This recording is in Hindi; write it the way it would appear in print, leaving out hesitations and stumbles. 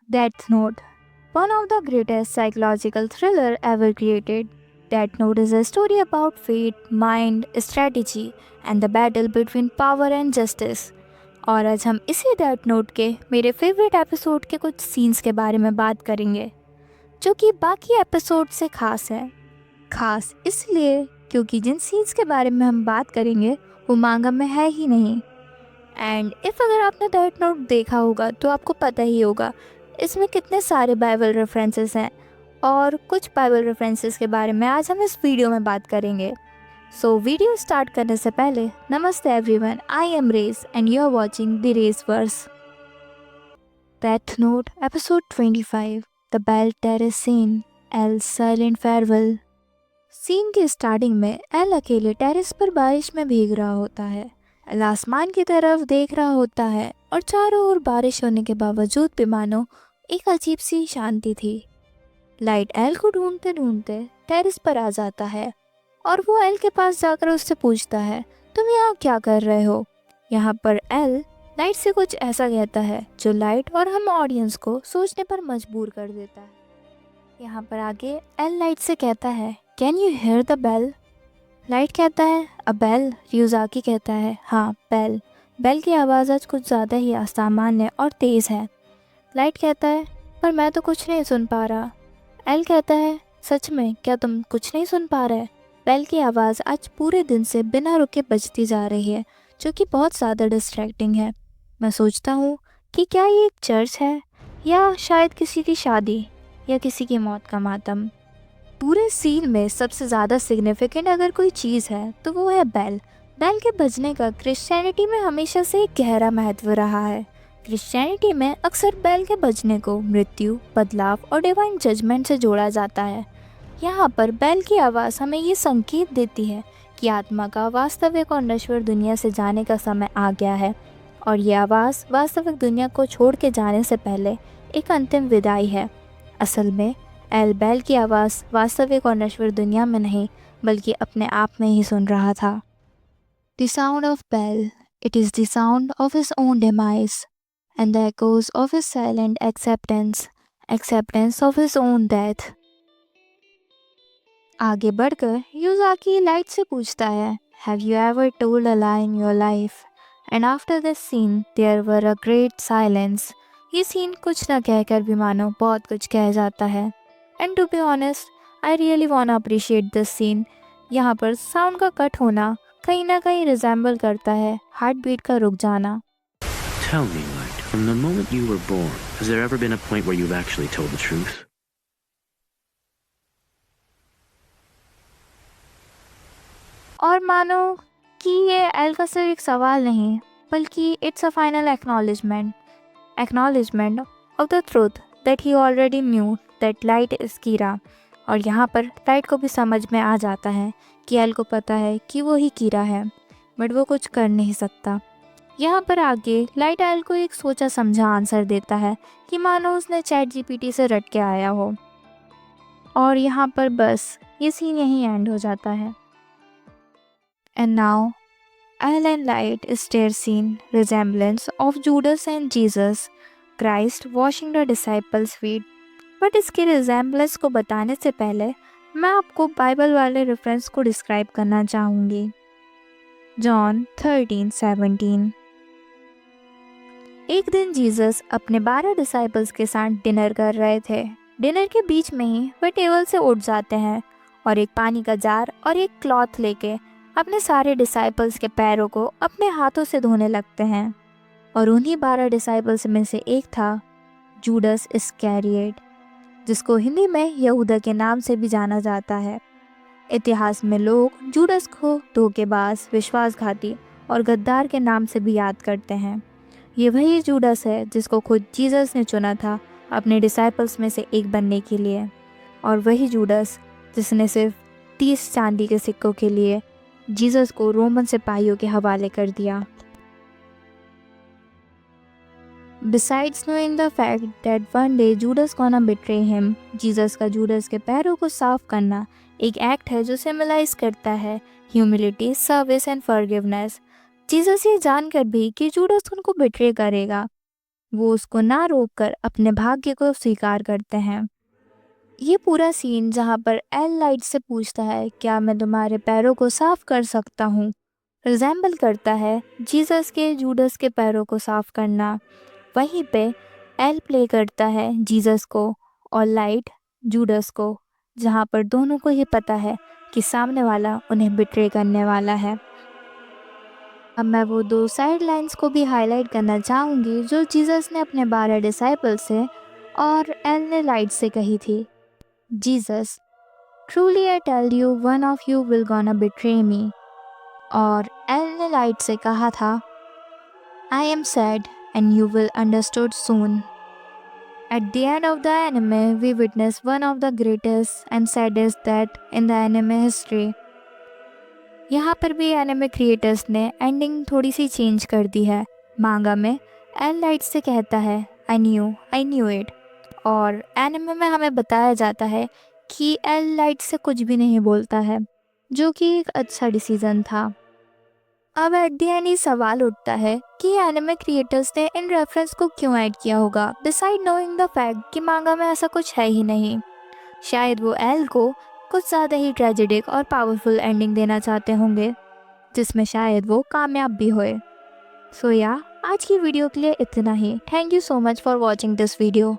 Death Note, one of the greatest psychological thriller ever created. Death Note is a story about fate, mind, strategy and the battle between power and justice. और आज हम इसी डेथ नोट के मेरे फेवरेट एपिसोड के कुछ सीन्स के बारे में बात करेंगे, जो कि बाकी एपिसोड से खास है। खास इसलिए क्योंकि जिन सीन्स के बारे में हम बात करेंगे वो मांगा में है ही नहीं। एंड इफ़ अगर आपने डेथ नोट देखा होगा तो आपको पता ही होगा इसमें कितने सारे बाइबल रेफरेंसेस हैं, और कुछ बाइबल रेफरेंसेस के बारे में आज हम इस वीडियो में बात करेंगे। सो वीडियो स्टार्ट करने से पहले नमस्ते everyone, I am race and you are watching the race verse. Death Note episode 25, the bell terrace scene, L silent farewell. Scene के स्टार्टिंग में एल अकेले टेरेस पर बारिश में भीग रहा होता है। एल आसमान की तरफ देख रहा होता है और चारों ओर बारिश होने के बावजूद भी मानो एक अजीब सी शांति थी। लाइट एल को ढूंढते ढूंढते टेरेस पर आ जाता है और वो एल के पास जाकर उससे पूछता है, तुम यहाँ क्या कर रहे हो? यहाँ पर एल लाइट से कुछ ऐसा कहता है जो लाइट और हम ऑडियंस को सोचने पर मजबूर कर देता है। यहाँ पर आगे एल लाइट से कहता है, can you hear the bell? Light कहता है, अ बेल? रियोजाकी कहता है, हाँ बेल। बेल की आवाज़ आज कुछ ज़्यादा ही असामान्य और तेज़ है। लाइट कहता है, पर मैं तो कुछ नहीं सुन पा रहा। एल कहता है, सच में क्या तुम कुछ नहीं सुन पा रहे? बेल की आवाज़ आज पूरे दिन से बिना रुके बजती जा रही है, जो कि बहुत ज़्यादा डिस्ट्रैक्टिंग है। मैं सोचता हूँ कि क्या ये एक चर्च है या शायद किसी की शादी या किसी की मौत का मातम। पूरे सीन में सबसे ज़्यादा सिग्निफिकेंट अगर कोई चीज़ है तो वो है बेल। बेल के बजने का क्रिश्चियनिटी में हमेशा से एक गहरा महत्व रहा है। क्रिश्चियनिटी में अक्सर बेल के बजने को मृत्यु, बदलाव और डिवाइन जजमेंट से जोड़ा जाता है। यहाँ पर बेल की आवाज़ हमें ये संकेत देती है कि आत्मा का वास्तविक और नश्वर दुनिया से जाने का समय आ गया है, और ये आवाज़ वास्तविक दुनिया को छोड़ के जाने से पहले एक अंतिम विदाई है। असल में एल बेल की आवाज़ वास्तविक और नश्वर दुनिया में नहीं बल्कि अपने आप में ही सुन रहा था। The sound of bell, it is the sound of his own demise and the echoes of his silent acceptance of his own death. आगे बढ़कर युजाकी लाइट से पूछता है, Have you ever told a lie in your life? And after this scene, there were a great silence. ये सीन कुछ न कहकर भी मानो बहुत कुछ कह जाता है। And to be honest, I really wanna appreciate this scene. यहाँ पर साउंड का कट होना कहीं ना कहीं रिजेंबल करता है हार्ट बीट का रुक जाना। Tell me, Light, from the moment you were born, has there ever been a point where you've actually told the truth? और मानो कि ये एल का सिर्फ एक सवाल नहीं बल्कि it's a final acknowledgement of the truth that he already knew that Light is Kira. और यहाँ पर लाइट को भी समझ में आ जाता है कि एल को पता है कि वो ही कीरा है, बट वो कुछ कर नहीं सकता। यहाँ पर आगे लाइट एल को एक सोचा समझा आंसर देता है कि मानो उसने चैट जीपीटी से रट के आया हो। और यहाँ पर बस ये सीन यहीं एंड हो जाता है। And now, Al and Light stare scene resemblance of Judas and Jesus Christ washing the disciples' feet. But इसके रिजेम्बलेंस को बताने से पहले मैं आपको बाइबल वाले रेफरेंस को डिस्क्राइब करना चाहूँगी। जॉन 13:17। एक दिन जीसस अपने 12 डिसाइपल्स के साथ डिनर कर रहे थे। डिनर के बीच में ही वे टेबल से उठ जाते हैं और एक पानी का जार और एक क्लॉथ लेके अपने सारे डिसाइपल्स के पैरों को अपने हाथों से धोने लगते हैं। और उन्हीं 12 डिसाइपल्स में से एक था जूडस इस्कैरियोट, जिसको हिंदी में यहूदा के नाम से भी जाना जाता है। इतिहास में लोग जूडस को धोखेबाज, विश्वासघाती और गद्दार के नाम से भी याद करते हैं। ये वही जूडस है जिसको खुद जीसस ने चुना था अपने डिसाइपल्स में से एक बनने के लिए, और वही जूडस जिसने सिर्फ 30 चांदी के सिक्कों के लिए जीसस को रोमन सिपाहियों के हवाले कर दिया। Besides knowing the fact that one day Judas gonna betray him, Jesus का जूडस के पैरों को साफ करना एक एक्ट है जो सिम्बलाइज करता है humility, service and forgiveness. Jesus ये जानकर भी कि जूडस उनको बिट्रे करेगा, वो उसको ना रोककर अपने भाग्य को स्वीकार करते हैं। ये पूरा सीन जहाँ पर एल लाइट से पूछता है क्या मैं तुम्हारे पैरों को साफ कर सकता हूँ, रिजेंबल करता है जीसस के जूडस के पैरों को साफ करना। वहीं पे एल प्ले करता है जीसस को और लाइट जूडस को, जहाँ पर दोनों को ही पता है कि सामने वाला उन्हें बिट्रे करने वाला है। अब मैं वो दो साइड लाइंस को भी हाईलाइट करना चाहूँगी जो जीसस ने अपने 12 डिसाइपल से और एल ने लाइट से कही थी। Jesus, truly I tell you one of you will gonna betray me. और एल ने लाइट से कहा था, I am sad and you will understood soon. At the end of the anime, we witness one of the greatest and saddest death in the anime history. यहाँ पर भी एनिमे क्रिएटर्स ने एंडिंग थोड़ी सी चेंज कर दी है। मांगा में एल लाइट से कहता है आई न्यू इट, और एनिमे में हमें बताया जाता है कि एल लाइट से कुछ भी नहीं बोलता है, जो कि एक अच्छा डिसीजन था। अब एट द एंड ये सवाल उठता है कि एनिमे क्रिएटर्स ने इन रेफरेंस को क्यों ऐड किया होगा, बिसाइड नोइंग द फैक्ट कि मांगा में ऐसा कुछ है ही नहीं। शायद वो एल को कुछ ज़्यादा ही ट्रेजेडिक और पावरफुल एंडिंग देना चाहते होंगे, जिसमें शायद वो कामयाब भी होए। सो या आज की वीडियो के लिए इतना ही। Thank you so much for watching this video.